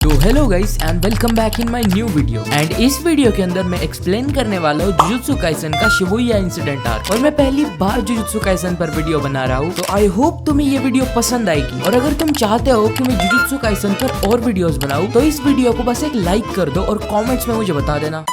तो hello guys and welcome back in my new video. And इस video के अंदर मैं एक्सप्लेन करने वाला हूँ जुजुत्सु काइसन का शिबुया इंसिडेंट आर्क। और मैं पहली बार जुजुत्सु काइसन पर वीडियो बना रहा हूँ, तो आई होप तुम्हें ये वीडियो पसंद आएगी। और अगर तुम चाहते हो कि मैं जुजुत्सु काइसन पर और वीडियोस बनाऊँ तो इस वीडियो को बस एक लाइक कर दो और कॉमेंट्स में मुझे बता देना।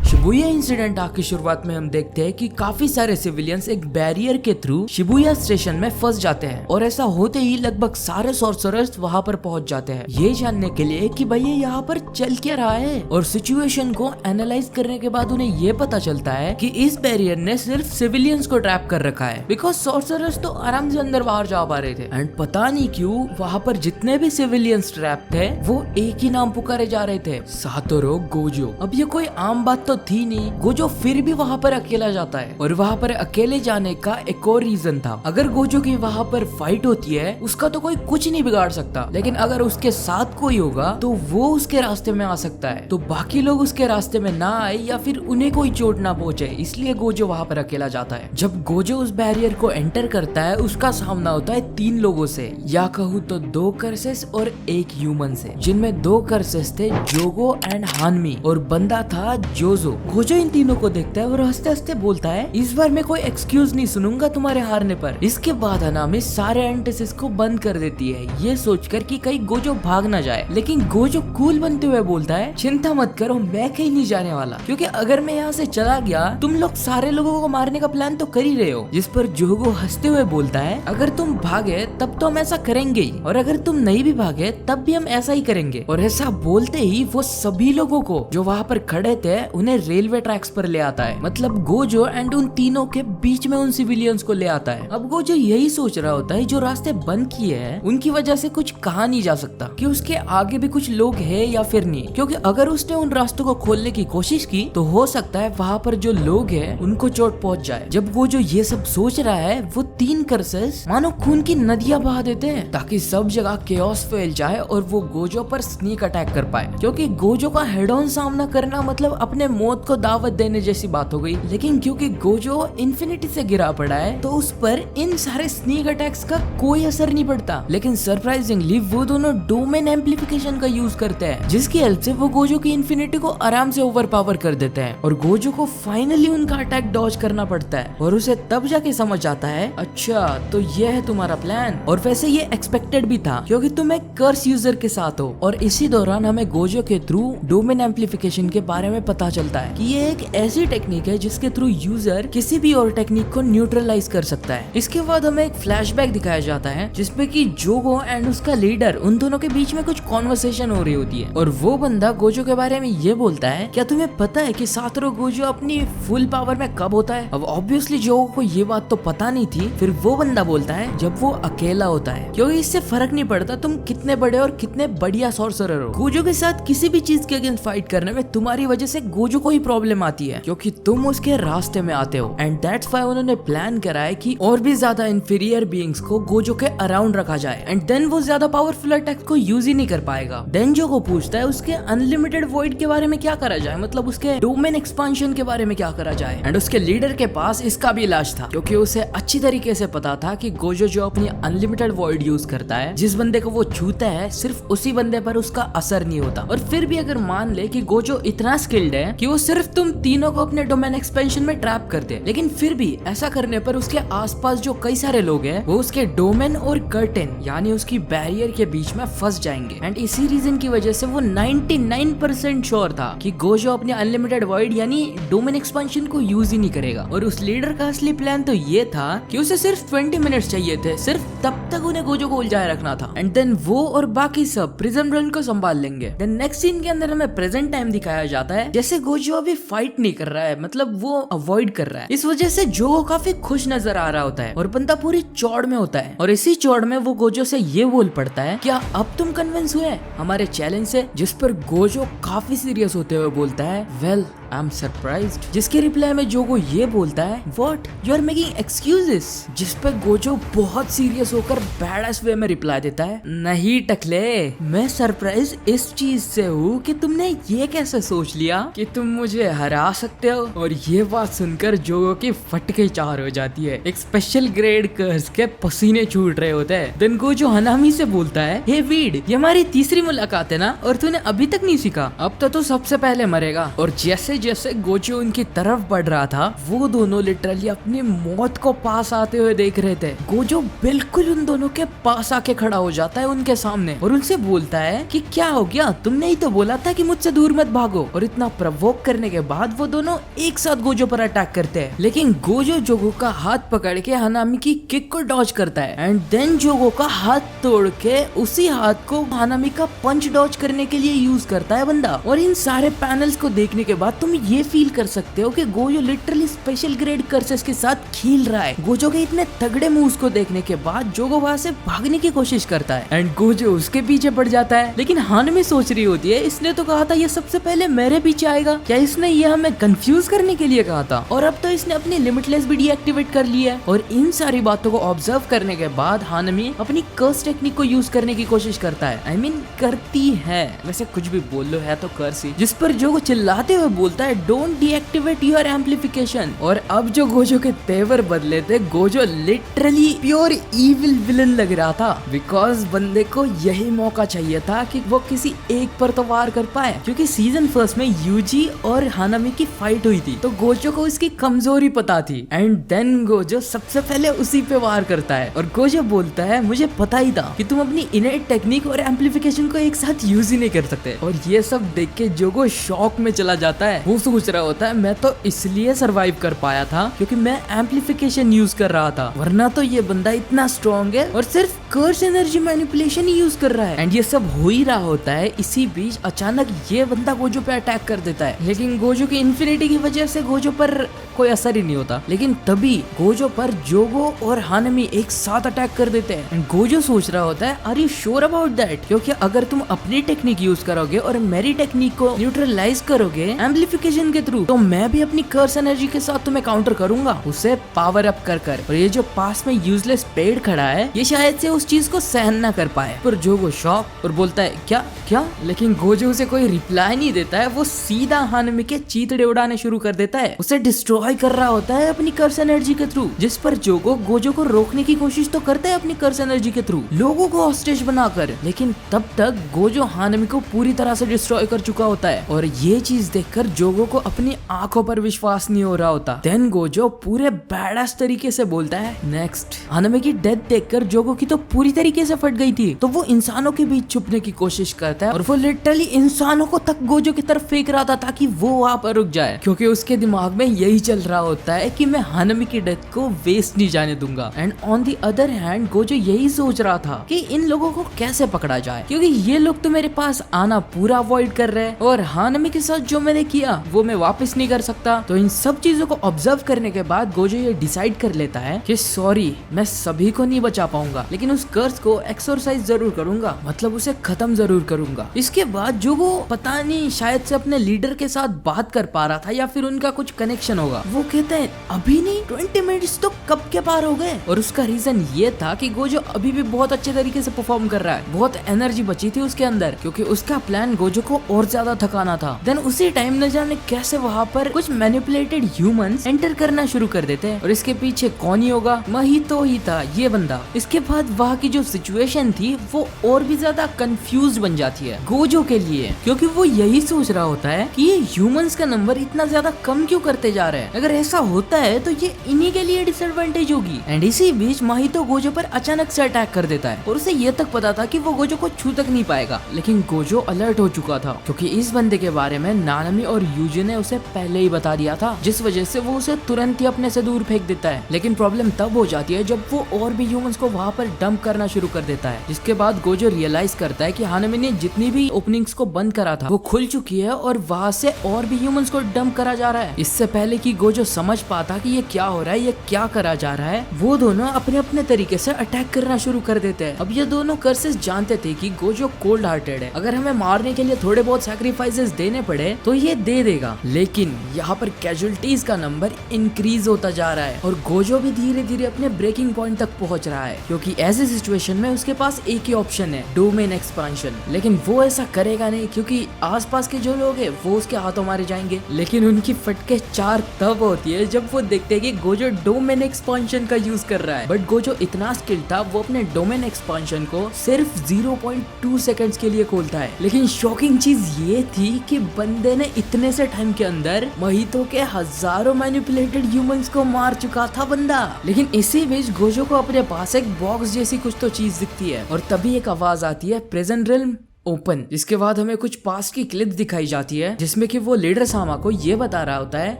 शिबुया इंसिडेंट आर्क की शुरुआत में हम देखते हैं कि काफी सारे सिविलियंस एक बैरियर के थ्रू शिबुया स्टेशन में फंस जाते हैं। और ऐसा होते ही लगभग सारे सॉर्सरर्स वहां पर पहुंच जाते हैं, ये जानने के लिए कि भैया यहाँ पर चल क्या रहा है। और सिचुएशन को एनालाइज करने के बाद उन्हें ये पता चलता है कि इस बैरियर ने सिर्फ सिविलियंस को ट्रैप कर रखा है, बिकॉज सॉर्सरर्स तो आराम से अंदर बाहर जा पा रहे थे। एंड पता नहीं क्यों वहां पर जितने भी सिविलियंस ट्रैप थे वो एक ही नाम पुकारे जा रहे थे, सातोरू गोजो। अब ये कोई आम बात तो थी नहीं, गोजो फिर भी वहां पर अकेला जाता है। और वहां पर अकेले जाने का एक और रीजन था, अगर गोजो की वहां पर फाइट होती है उसका तो कोई कुछ नहीं बिगाड़ सकता, लेकिन अगर उसके साथ कोई होगा तो वो उसके रास्ते में आ सकता है। तो बाकी लोग उसके रास्ते में ना आए या फिर उन्हें कोई चोट ना पहुंचे, इसलिए गोजो वहां पर अकेला जाता है। जब गोजो उस बैरियर को एंटर करता है उसका सामना होता है 3 लोगों से, या कहूँ तो 2 कर्सेस और 1 ह्यूमन से, जिनमें 2 कर्सेस थे जोगो एंड हानमी और बंदा था जोजो। गोजो इन तीनों को देखता है और हंसते हंसते बोलता है, इस बार मैं कोई एक्सक्यूज नहीं सुनूंगा तुम्हारे हारने पर। इसके बाद हनामी सारे एंटेसिस को बंद कर देती है, ये सोचकर कि कहीं गोजो भाग ना जाए। लेकिन गोजो कूल बनते हुए बोलता है, चिंता मत करो, मैं कहीं नहीं जाने वाला, क्योंकि अगर मैं यहाँ से चला गया तुम लोग सारे लोगों को मारने का प्लान तो कर ही रहे हो। जिस पर जोगो हंसते हुए बोलता है, अगर तुम भागे तब तो हम ऐसा करेंगे ही, और अगर तुम नहीं भी भागे तब भी हम ऐसा ही करेंगे। और ऐसा बोलते ही वो सभी लोगों को जो वहाँ पर खड़े थे उन्हें रेलवे ट्रैक्स पर ले आता है, मतलब गोजो एंड उन तीनों के बीच में उन सिविलियंस को ले आता है। अब गोजो यही सोच रहा होता है, जो रास्ते बंद किए हैं उनकी वजह से कुछ कहा नहीं जा सकता कि उसके आगे भी कुछ लोग हैं या फिर नहीं, क्योंकि अगर उसने उन रास्तों को खोलने की कोशिश की तो हो सकता है वहाँ पर जो लोग हैं उनको चोट पहुंच जाए। जब गोजो ये सब सोच रहा है वो 3 कर्सेस मानो खून की नदियां बहा देते हैं, ताकि सब जगह केओस फैल जाए और वो गोजो पर स्नीक अटैक कर पाए। क्योंकि गोजो का हेड ऑन सामना करना मतलब अपने मौत को दावत देने जैसी बात हो गई। लेकिन क्योंकि गोजो इन्फिनिटी से गिरा पड़ा है तो उस पर इन सारे स्नीक अटैक्स का कोई असर नहीं पड़ता। लेकिन सरप्राइजिंगली वो दोनों डोमेन एम्प्लीफिकेशन का यूज करते हैं, जिसकी हेल्प से वो गोजो की इन्फिनिटी को आराम से ओवरपावर कर देते हैं। और गोजो को फाइनली उनका अटैक डॉज करना पड़ता है और उसे तब जाके समझ आता है, अच्छा तो ये है तुम्हारा प्लान। और वैसे ये एक्सपेक्टेड भी था, क्योंकि तुम एक कर्स यूजर के साथ हो। और इसी दौरान हमें गोजो के थ्रू डोमेन एम्प्लीफिकेशन के बारे में पता चलता है कि ये एक ऐसी टेक्निक है जिसके थ्रू यूजर किसी भी और टेक्निक को न्यूट्रलाइज कर सकता है। इसके बाद हमें एक फ्लैशबैक दिखाया जाता है जिसमें कि जोगो एंड उसका लीडर उन दोनों के बीच में कुछ कॉन्वर्सेशन हो रही होती है। और वो बंदा गोजो के बारे में ये बोलता है, क्या तुम्हें पता है कि सातोरू गोजो अपनी फुल पावर में कब होता है? अब ऑब्वियसली जोगो को ये बात तो पता नहीं थी। फिर वो बंदा बोलता है, जब वो अकेला होता है, क्योंकि इससे फर्क नहीं पड़ता तुम कितने बड़े और कितने बढ़िया सॉर्सरर हो। गोजो के साथ किसी भी चीज के अगेंस्ट फाइट करने में तुम्हारी वजह से गोजो को ही प्रॉब्लम आती है, क्योंकि तुम उसके रास्ते में आते हो। एंड दैट्स व्हाई उन्होंने प्लान करा है कि और भी ज्यादा इंफीरियर बीइंग्स को गोजो के अराउंड रखा जाए, एंड देन वो ज्यादा पावरफुल अटैक को यूज ही नहीं कर पाएगा। देन जो को पूछता है उसके अनलिमिटेड वॉइड के बारे में क्या करा जाए, मतलब उसके डोमेन एक्सपांशन के बारे में क्या करा जाए। एंड उसके लीडर के पास इसका भी इलाज था, क्योंकि उसे अच्छी तरीके से पता था कि गोजो जो अपनी अनलिमिटेड वॉइड यूज करता है, जिस बंदे को वो छूता है सिर्फ उसी बंदे पर उसका असर नहीं होता। और फिर भी अगर मान ले कि गोजो इतना स्किल्ड है कि वो सिर्फ तुम तीनों को अपने डोमेन एक्सपेंशन में ट्रैप कर दे, लेकिन फिर भी ऐसा करने पर उसके आसपास जो कई सारे लोग हैं वो उसके डोमेन और कर्टेन यानी उसकी बैरियर के बीच में फंस जाएंगे। एंड इसी रीजन की वजह से वो 99% श्योर था कि गोजो अपने अनलिमिटेड वॉइड यानी डोमेन एक्सपेंशन को यूज ही नहीं करेगा। और उस लीडर का असली प्लान तो ये था कि उसे सिर्फ 20 मिनट्स चाहिए थे, सिर्फ तब तक उन्हें गोजो को उलझाए रखना था। एंड देन वो और बाकी सब प्रिजन रन को संभाल लेंगे। देन नेक्स्ट सीन के अंदर हमें प्रेजेंट टाइम दिखाया जाता है, जैसे गोजो अभी फाइट नहीं कर रहा है, मतलब वो अवॉइड कर रहा है। इस वजह से जोगो काफी खुश नजर आ रहा होता है और बंदा पूरी चौड़ में होता है। और इसी चौड़ में वो गोजो से ये बोल पड़ता है, क्या अब तुम कन्विंस हुए हमारे चैलेंज से? जिस पर गोजो काफी सीरियस होते हुए बोलता है, वेल आई एम सरप्राइज्ड। जिसके रिप्लाई में जोगो ये बोलता है what you are making excuses, जिस पे गोजो बहुत सीरियस होकर बैडएस वे में रिप्लाई देता है नहीं टकले, मैं सरप्राइज इस चीज से हूँ कि तुमने ये कैसे सोच लिया कि तुम मुझे हरा सकते हो। और ये बात सुनकर जोगो की फटके चार हो जाती है। एक स्पेशल ग्रेड कर्स के पसीने छूट रहे होते हैं। देन गोजो हनामी से बोलता है हे वीड, ये हमारी तीसरी मुलाकात है ना, और तूने अभी तक नहीं सीखा, अब तो तू सबसे पहले मरेगा। और जैसे जैसे गोजो उनकी तरफ बढ़ रहा था वो दोनों लिटरली अपनी मौत को पास आते हुए देख रहे थे। गोजो बिल्कुल उन दोनों के पास आके खड़ा हो जाता है उनके सामने और उनसे बोलता है कि क्या हो गया, तुमने ही तो बोला था कि मुझसे दूर मत भागो। और इतना प्रवोक करने के बाद वो दोनों एक साथ गोजो पर अटैक करते हैं, लेकिन गोजो जोगो का हाथ पकड़ के हनामी की किक को डॉज करता है एंड देन जोगो का हाथ तोड़ के उसी हाथ को हनामी का पंच डॉज करने के लिए यूज करता है बंदा। और इन सारे पैनल्स को देखने के बाद तुम ये फील कर सकते हो कि Gojo literally special grade curses के साथ खेल रहा है। गोजो के इतने तगड़े मूव्स को देखने के बाद जोगो वहां से भागने की कोशिश करता है एंड गोजो उसके पीछे पड़ जाता है। लेकिन हानमी सोच रही होती है इसने तो कहा था ये सबसे पहले मेरे पीछे आएगा, क्या इसने ये हमें कंफ्यूज करने के लिए कहा था, और अब तो इसने अपनी लिमिटलेस भी डीएक्टिवेट कर ली है। और इन सारी बातों को ऑब्जर्व करने के बाद हानमी अपनी कर्स टेक्निक को यूज करने की कोशिश करता है। आई मीन करती है, वैसे कुछ भी बोल लो है तो कर्स ही। जिस पर जोगो चिल्लाते हुए बोलता है डोंट डीएक्टिवेट योर एम्पलीफिकेशन। और अब जो गोजो के तेवर बदले थे, Gojo literally pure evil villain लग रहा था बिकॉज बंदे को यही मौका चाहिए था कि वो किसी एक पर तो वार कर पाए, क्योंकि सीजन फर्स्ट में यूजी और हानामी की फाइट हुई थी तो गोजो को उसकी कमजोरी पता थी एंड देन गोजो सबसे पहले उसी पे वार करता है। और गोजो बोलता है मुझे पता ही था कि तुम अपनी इनेट टेक्निक और एम्पलीफिकेशन को एक साथ यूज ही नहीं कर सकते। और ये सब देख के जोगो शॉक में चला जाता है। वो सोच रहा होता है मैं तो इसलिए सरवाइव कर पाया था क्योंकि मैं एम्पलीफिकेशन यूज कर रहा था, वरना तो ये बंदा इतना स्ट्रॉन्ग है और सिर्फ कर्स एनर्जी मैनिपुलेशन ही यूज कर रहा है। एंड ये सब हो ही रहा होता है, इसी बीच अचानक ये बंदा गोजो पे अटैक कर देता है। लेकिन गोजो की इन्फिनिटी की वजह से गोजो पर कोई असर ही नहीं होता। लेकिन तभी गोजो पर जोगो और हानमी एक साथ अटैक कर देते हैं एंड गोजो सोच रहा होता है are you sure about that, क्योंकि अगर तुम अपनी टेक्निक यूज करोगे और मेरी टेक्निक को न्यूट्रलाइज करोगे एम्पलीफिकेशन के थ्रू, तो मैं भी अपनी कर्स एनर्जी के साथ तुम्हें काउंटर करूंगा उसे पावर अप कर कर। और ये जो पास में यूजलेस पेड़ खड़ा है ये शायद से उस चीज को सहन ना कर पाए। पर जोगो शॉक और बोलता है क्या क्या, लेकिन गोजो उसे कोई रिप्लाई नहीं देता है। वो सीधा हानमी के चीतड़े उड़ाने शुरू कर देता है, उसे डिस्ट्रॉय कर रहा होता है अपनी कर्स एनर्जी के थ्रू। जिस पर जोगो गोजो को रोकने की कोशिश तो करता है अपनी कर्स एनर्जी के थ्रू, लोगों को हॉस्टेज बनाकर, लेकिन तब तक गोजो हानमी को पूरी तरह से डिस्ट्रॉय कर चुका होता है। और ये चीज देखकर जोगो को अपनी आंखों पर विश्वास नहीं हो रहा होता। देन गोजो पूरे बैडएस तरीके से बोलता है नेक्स्ट। हानमी की डेथ देखकर जोगो की तो पूरी तरीके से फट गई थी, तो वो इंसानों के बीच छुपने की कोशिश करता है और वो लिटरली इंसानों को तक गोजो की तरफ फेंक रहा था ताकि वो वहां पर रुक जाए, क्योंकि उसके दिमाग में यही चल रहा होता है कि मैं हानमी की डेथ को वेस्ट नहीं जाने दूंगा। And on the other hand Gojo यही सोच रहा था कि इन लोगों को कैसे पकड़ा जाए, क्योंकि ये लोग तो मेरे पास आना पूरा अवॉइड कर रहे हैं और हानमी के साथ जो मैंने किया वो मैं वापस नहीं कर सकता। तो इन सब चीजों को ऑब्जर्व करने के बाद गोजो ये डिसाइड कर लेता है कि सॉरी मैं सभी को नहीं बचा पाऊंगा, लेकिन उस कर्स को एक्सरसाइज जरूर करूंगा, मतलब उसे खत्म जरूर करूंगा। इसके बाद जो वो पता नहीं शायद से अपने लीडर के साथ बात कर पा रहा था या फिर उनका कुछ कनेक्शन होगा, वो कहते हैं अभी नहीं 20 मिनट्स तो कब के पार हो गए। और उसका रीजन ये था कि गोजो अभी भी बहुत अच्छे तरीके से परफॉर्म कर रहा है, बहुत एनर्जी बची थी उसके अंदर, क्योंकि उसका प्लान गोजो को और ज्यादा थकाना था। देन उसी टाइम न जाने कैसे वहाँ पर कुछ मैनिपुलेटेड ह्यूमंस एंटर करना शुरू कर देते हैं और इसके पीछे कौन ही होगा, महितो ही था ये बंदा। इसके बाद वहाँ की जो सिचुएशन थी वो और भी ज्यादा कंफ्यूज बन जाती है गोजो के लिए, क्योंकि वो यही सोच रहा होता है कि ये ह्यूमंस का नंबर इतना ज्यादा कम क्यों करते जा रहे हैं, अगर ऐसा होता है तो ये इन्हीं के लिए डिसएडवांटेज होगी। एंड इसी बीच महितो गोजो पर अचानक से अटैक कर देता है और उसे ये तक पता था कि वो गोजो को छू तक नहीं पाएगा, लेकिन गोजो अलर्ट हो चुका था क्योंकि इस बंदे के बारे में नानामी और यूजी ने उसे पहले ही बता दिया था, जिस वजह से वो उसे तुरंत ही अपने से दूर फेंक देता है। लेकिन प्रॉब्लम तब हो जाती है जब वो और भी ह्यूमंस को वहाँ पर डंप करना शुरू कर देता है, जिसके बाद गोजो रियलाइज करता है कि हानमी ने जितनी भी ओपनिंग्स को बंद करा था वो खुल चुकी है और वहाँ से और भी ह्यूमंस को डंप करा जा रहा है। इससे पहले कि गोजो समझ पाता कि ये क्या हो रहा है, ये क्या करा जा रहा है, वो दोनों अपने अपने तरीके से अटैक करना शुरू कर देते हैं। अब ये दोनों कर्सेस जानते थे कि गोजो कोल्ड हार्टेड है, अगर हमें मारने के लिए थोड़े बहुत सैक्रिफाइसेस देने पड़े तो ये दे दे देगा, लेकिन यहाँ पर कैजुअलिटीज का नंबर इंक्रीज होता जा रहा है और गोजो भी धीरे धीरे अपने ब्रेकिंग पॉइंट तक पहुंच रहा है, क्योंकि ऐसी सिचुएशन में उसके पास एक ही ऑप्शन है, डोमेन एक्सपांशन। लेकिन वो ऐसा करेगा नहीं, क्योंकि आसपास के जो लोग हैं वो उसके हाथों मारे जाएंगे। लेकिन उनकी फटके चार तब होती है जब वो देखते हैं कि गोजो डोमेन एक्सपांशन का यूज कर रहा है। बट गोजो इतना स्किल्ड था, वो अपने डोमेन एक्सपांशन को सिर्फ 0.2 सेकंड्स के लिए खोलता है। लेकिन शॉकिंग चीज ये थी कि बंदे ने इतने से टाइम के अंदर मोहितो के हजारों मैनिपुलेटेड ह्यूमंस को मार चुका था बंदा। लेकिन इसी बीच गोजो को अपने पास एक बॉक्स जैसी कुछ तो चीज दिखती है और तभी एक आवाज आती है, प्रेजेंट रिल्म ओपन। इसके बाद हमें कुछ पास्ट की क्लिप दिखाई जाती है जिसमें कि वो लीडर सामा को ये बता रहा होता है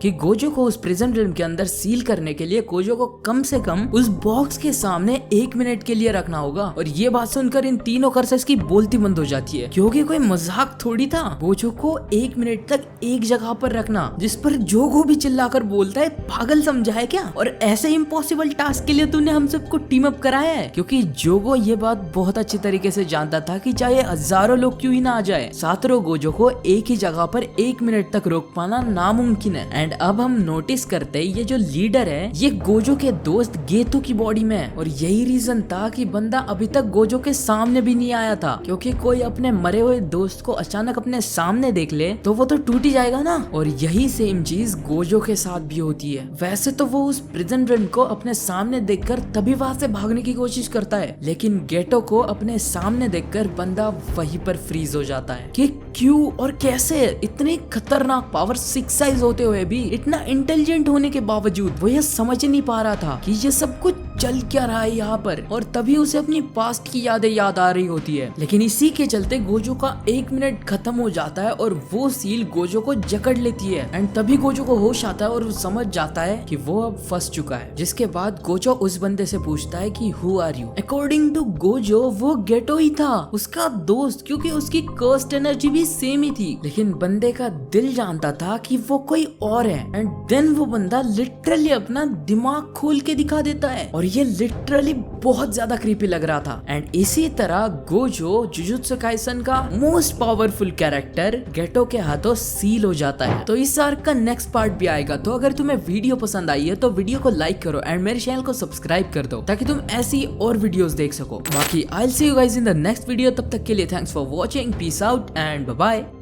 कि गोजो को उस प्रिजन रिल्म के अंदर सील करने के लिए गोजो को कम से कम उस बॉक्स के सामने 1 मिनट के लिए रखना होगा। और ये बात सुनकर इन तीनों कर्सेस की बोलती बंद हो जाती है, क्योंकि कोई मजाक थोड़ी था गोजो को 1 मिनट तक एक जगह पर रखना, जिस पर जोगो भी चिल्लाकर बोलता है, पागल समझा है क्या? और ऐसे इम्पॉसिबल टास्क के लिए तूने हम सबको टीम अप कराया है? क्योंकि जोगो ये बात बहुत अच्छी तरीके से जानता था कि चाहे हजारों लोग क्यों ही ना आ जाए, सातोरू गोजो को एक ही जगह पर 1 मिनट तक रोक पाना नामुमकिन है। एंड अब हम नोटिस करते हैं ये जो लीडर है ये गोजो के दोस्त गेतो की बॉडी में है। और यही रीजन था कि बंदा अभी तक गोजो के सामने भी नहीं आया था, क्योंकि कोई अपने मरे हुए दोस्त को अचानक अपने सामने देख ले तो वो तो टूट ही जाएगा ना। और यही सेम चीज गोजो के साथ भी होती है। वैसे तो वो उस प्रिजन रन को अपने सामने देखकर तभी वहां से भागने की कोशिश करता है, लेकिन गेटो को अपने सामने देखकर बंदा वहीं पर फ्रीज हो जाता है कि क्यों और कैसे इतने खतरनाक पावर 6 साइज होते हुए भी, इतना इंटेलिजेंट होने के बावजूद वो ये समझ नहीं पा रहा था कि ये सब कुछ चल क्या रहा है यहाँ पर। और तभी उसे अपनी पास्ट की यादें याद आ रही होती है। लेकिन इसी के चलते गोजो का 1 मिनट खत्म हो जाता है और वो सील गोजो को जकड़ लेती है। एंड तभी गोजो को होश आता है और वो समझ जाता है कि वो अब फंस चुका है। जिसके बाद गोजो उस बंदे से पूछता है कि who are you. According to Gojo वो गेटो ही था, उसका दोस्त, क्योंकि उसकी कर्स्ड एनर्जी भी सेम ही थी। लेकिन बंदे का दिल जानता था कि वो कोई और है। एंड देन वो बंदा लिटरली अपना दिमाग खोल के दिखा देता है और ये लिटरली बहुत ज्यादा क्रीपी लग रहा था। एंड इसी तरह गोजो जुजुत्सु काइसन का मोस्ट पावरफुल कैरेक्टर गेटो के हाथों सील हो जाता है। तो इस आर्क का नेक्स्ट पार्ट भी आएगा। तो अगर तुम्हें वीडियो पसंद आई है तो वीडियो को लाइक करो एंड मेरे चैनल को सब्सक्राइब कर दो ताकि तुम ऐसी और वीडियोस देख सको। बाकी I will see you guys in the next video. तब तक के लिए thanks for watching, peace out and bye bye.